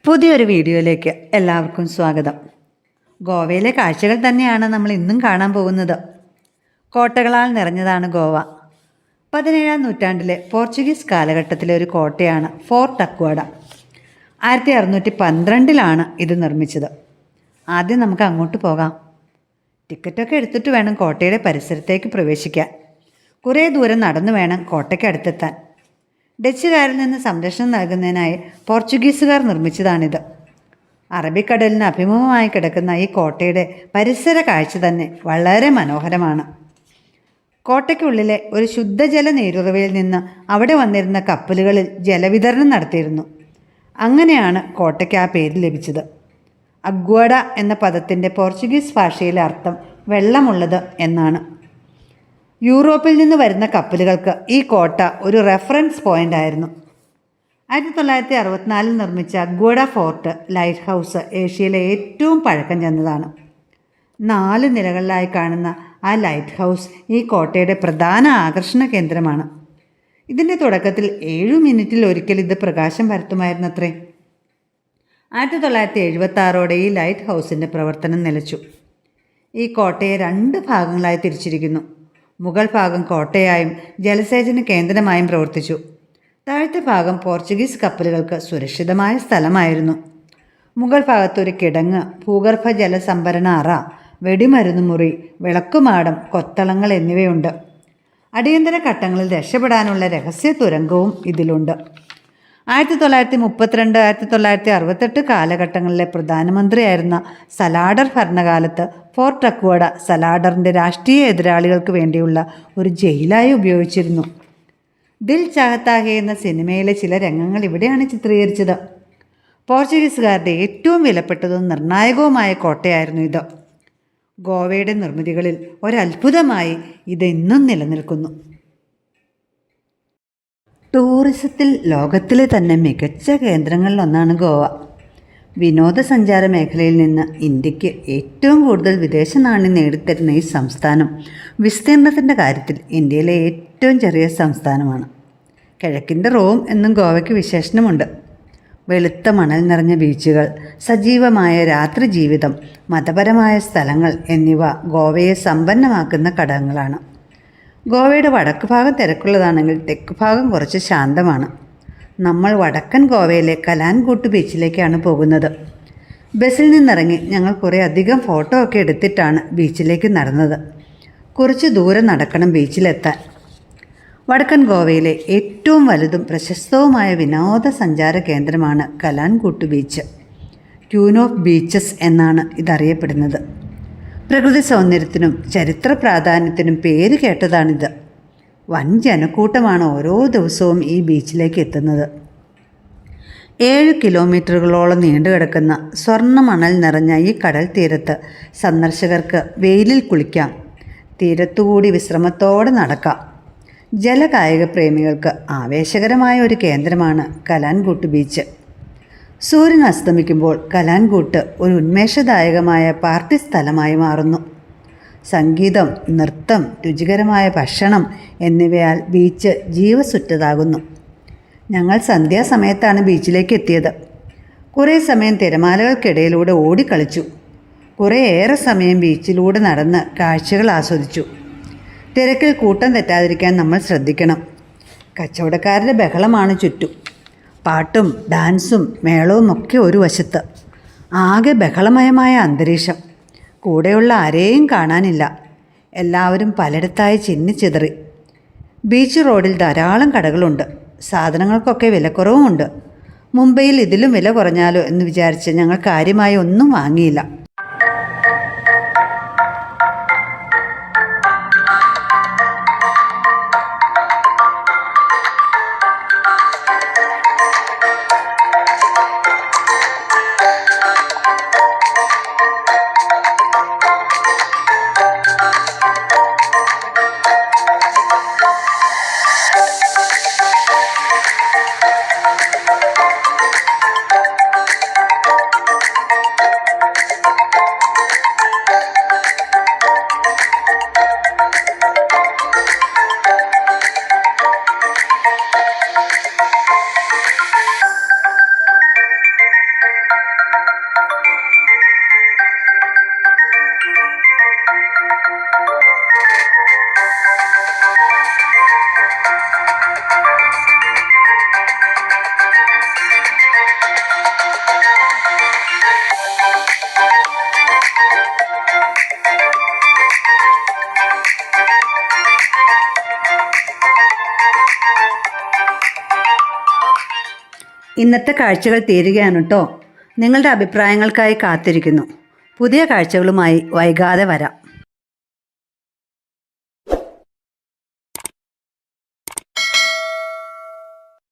പുതിയൊരു വീഡിയോയിലേക്ക് എല്ലാവർക്കും സ്വാഗതം. ഗോവയിലെ കാഴ്ചകൾ തന്നെയാണ് നമ്മൾ ഇന്നും കാണാൻ പോകുന്നത്. കോട്ടകളാൽ നിറഞ്ഞതാണ് ഗോവ. 17-ാം നൂറ്റാണ്ടിലെ പോർച്ചുഗീസ് കാലഘട്ടത്തിലെ ഒരു കോട്ടയാണ് ഫോർട്ട് അക്വാഡ. 1612 ഇത് നിർമ്മിച്ചത്. ആദ്യം നമുക്ക് അങ്ങോട്ട് പോകാം. ടിക്കറ്റൊക്കെ എടുത്തിട്ട് വേണം കോട്ടയുടെ പരിസരത്തേക്ക് പ്രവേശിക്കാൻ. കുറേ ദൂരം നടന്നു വേണം കോട്ടയ്ക്ക് അടുത്തെത്താൻ. ഡച്ചുകാരിൽ നിന്ന് സംരക്ഷണം നൽകുന്നതിനായി പോർച്ചുഗീസുകാർ നിർമ്മിച്ചതാണിത്. അറബിക്കടലിന് അഭിമുഖമായി കിടക്കുന്ന ഈ കോട്ടയുടെ പരിസര കാഴ്ച തന്നെ വളരെ മനോഹരമാണ്. കോട്ടയ്ക്കുള്ളിലെ ഒരു ശുദ്ധജല നീരുറവയിൽ നിന്ന് അവിടെ വന്നിരുന്ന കപ്പലുകളിൽ ജലവിതരണം നടത്തിയിരുന്നു. അങ്ങനെയാണ് കോട്ടയ്ക്ക് ആ പേര് ലഭിച്ചത്. അഗ്വാഡ എന്ന പദത്തിൻ്റെ പോർച്ചുഗീസ് ഭാഷയിലെ അർത്ഥം വെള്ളമുള്ളത് എന്നാണ്. യൂറോപ്പിൽ നിന്ന് വരുന്ന കപ്പലുകൾക്ക് ഈ കോട്ട ഒരു റെഫറൻസ് പോയിൻ്റ് ആയിരുന്നു. 1964 നിർമ്മിച്ച അഗ്വാഡ ഫോർട്ട് ലൈറ്റ് ഹൗസ് ഏഷ്യയിലെ ഏറ്റവും പഴക്കം ചെന്നതാണ്. 4 നിലകളിലായി കാണുന്ന ആ ലൈറ്റ് ഹൗസ് ഈ കോട്ടയുടെ പ്രധാന ആകർഷണ കേന്ദ്രമാണ്. ഇതിൻ്റെ തുടക്കത്തിൽ 7 മിനിറ്റിൽ ഒരിക്കൽ ഇത് പ്രകാശം പരത്തുമായിരുന്നത്രേ. 1976 ഈ ലൈറ്റ് ഹൗസിൻ്റെ പ്രവർത്തനം നിലച്ചു. ഈ കോട്ടയെ 2 ഭാഗങ്ങളായി തിരിച്ചിരിക്കുന്നു. മുകൾ ഭാഗം കോട്ടയായും ജലസേചന കേന്ദ്രമായും പ്രവർത്തിച്ചു. താഴത്തെ ഭാഗം പോർച്ചുഗീസ് കപ്പലുകൾക്ക് സുരക്ഷിതമായ സ്ഥലമായിരുന്നു. മുകൾ ഭാഗത്തൊരു കിടങ്ങ്, ഭൂഗർഭ ജലസംഭരണ അറ, വെടിമരുന്ന് മുറി, വിളക്കുമാടം, കൊത്തളങ്ങൾ എന്നിവയുണ്ട്. അടിയന്തര ഘട്ടങ്ങളിൽ രക്ഷപ്പെടാനുള്ള രഹസ്യ തുരങ്കവും ഇതിലുണ്ട്. 1932, 1968 കാലഘട്ടങ്ങളിലെ പ്രധാനമന്ത്രിയായിരുന്ന സലാഡർ ഭരണകാലത്ത് ഫോർട്ട് അക്വാഡ സലാഡറിൻ്റെ രാഷ്ട്രീയ എതിരാളികൾക്ക് വേണ്ടിയുള്ള ഒരു ജയിലായി ഉപയോഗിച്ചിരുന്നു. ദിൽ ചാഹത്താ ഹേ എന്ന സിനിമയിലെ ചില രംഗങ്ങൾ ഇവിടെയാണ് ചിത്രീകരിച്ചത്. പോർച്ചുഗീസുകാരുടെ ഏറ്റവും വിലപ്പെട്ടതും നിർണായകവുമായ കോട്ടയായിരുന്നു ഇത്. ഗോവയുടെ നിർമ്മിതികളിൽ ഒരത്ഭുതമായി ഇത് ഇന്നും നിലനിൽക്കുന്നു. ടൂറിസത്തിൽ ലോകത്തിലെ തന്നെ മികച്ച കേന്ദ്രങ്ങളിലൊന്നാണ് ഗോവ. വിനോദസഞ്ചാര മേഖലയിൽ നിന്ന് ഇന്ത്യക്ക് ഏറ്റവും കൂടുതൽ വിദേശ നാണ്യം നേടിത്തരുന്ന ഈ സംസ്ഥാനം വിസ്തീർണത്തിൻ്റെ കാര്യത്തിൽ ഇന്ത്യയിലെ ഏറ്റവും ചെറിയ സംസ്ഥാനമാണ്. കിഴക്കിൻ്റെ റോം എന്നും ഗോവയ്ക്ക് വിശേഷണമുണ്ട്. വെളുത്ത മണൽ നിറഞ്ഞ ബീച്ചുകൾ, സജീവമായ രാത്രി ജീവിതം, മതപരമായ സ്ഥലങ്ങൾ എന്നിവ ഗോവയെ സമ്പന്നമാക്കുന്ന ഘടകങ്ങളാണ്. ഗോവയുടെ വടക്ക് ഭാഗം തിരക്കുള്ളതാണെങ്കിൽ തെക്ക് ഭാഗം കുറച്ച് ശാന്തമാണ്. നമ്മൾ വടക്കൻ ഗോവയിലെ കലാൻകൂട്ട് ബീച്ചിലേക്കാണ് പോകുന്നത്. ബസ്സിൽ നിന്നിറങ്ങി ഞങ്ങൾ കുറേ അധികം ഫോട്ടോ ഒക്കെ എടുത്തിട്ടാണ് ബീച്ചിലേക്ക് നടന്നത്. കുറച്ച് ദൂരം നടക്കണം ബീച്ചിലെത്താൻ. വടക്കൻ ഗോവയിലെ ഏറ്റവും വലുതും പ്രശസ്തവുമായ വിനോദസഞ്ചാര കേന്ദ്രമാണ് കലാൻകൂട്ട് ബീച്ച്. ക്യൂൻ ഓഫ് ബീച്ചസ് എന്നാണ് ഇതറിയപ്പെടുന്നത്. പ്രകൃതി സൗന്ദര്യത്തിനും ചരിത്ര പ്രാധാന്യത്തിനും പേര് കേട്ടതാണിത്. വൻ ജനക്കൂട്ടമാണ് ഓരോ ദിവസവും ഈ ബീച്ചിലേക്ക് എത്തുന്നത്. 7 കിലോമീറ്ററുകളോളം നീണ്ടുകിടക്കുന്ന സ്വർണ്ണ മണൽ നിറഞ്ഞ ഈ കടൽ തീരത്ത് സന്ദർശകർക്ക് വെയിലിൽ കുളിക്കാം, തീരത്തുകൂടി വിശ്രമത്തോടെ നടക്കാം. ജലകായിക പ്രേമികൾക്ക് ആവേശകരമായ ഒരു കേന്ദ്രമാണ് കലാൻകൂട്ട് ബീച്ച്. സൂര്യൻ അസ്തമിക്കുമ്പോൾ കലാൻകൂട്ട് ഒരു ഉന്മേഷദായകമായ പാർട്ടി സ്ഥലമായി മാറുന്നു. സംഗീതം, നൃത്തം, രുചികരമായ ഭക്ഷണം എന്നിവയാൽ ബീച്ച് ജീവസുറ്റതാകുന്നു. ഞങ്ങൾ സന്ധ്യാസമയത്താണ് ബീച്ചിലേക്ക് എത്തിയത്. കുറേ സമയം തിരമാലകൾക്കിടയിലൂടെ ഓടിക്കളിച്ചു. കുറേയേറെ സമയം ബീച്ചിലൂടെ നടന്ന് കാഴ്ചകൾ ആസ്വദിച്ചു. തിരക്കിൽ കൂട്ടം തെറ്റാതിരിക്കാൻ നമ്മൾ ശ്രദ്ധിക്കണം. കച്ചവടക്കാരുടെ ബഹളമാണ് ചുറ്റും. പാട്ടും ഡാൻസും മേളവും ഒക്കെ ഒരു വശത്ത്. ആകെ ബഹളമയമായ അന്തരീക്ഷം. കൂടെയുള്ള ആരെയും കാണാനില്ല. എല്ലാവരും പലയിടത്തായി ചിന്നിച്ചിതറി. ബീച്ച് റോഡിൽ ധാരാളം കടകളുണ്ട്. സാധനങ്ങൾക്കൊക്കെ വിലക്കുറവുമുണ്ട്. മുംബൈയിൽ ഇതിലും വില കുറഞ്ഞാലോ എന്ന് വിചാരിച്ച് ഞങ്ങൾ കാര്യമായി ഒന്നും വാങ്ങിയില്ല. ഇന്നത്തെ കാഴ്ചകൾ തീരുകയാണ് കേട്ടോ. നിങ്ങളുടെ അഭിപ്രായങ്ങൾക്കായി കാത്തിരിക്കുന്നു. പുതിയ കാഴ്ചകളുമായി വൈകാതെ വരാം.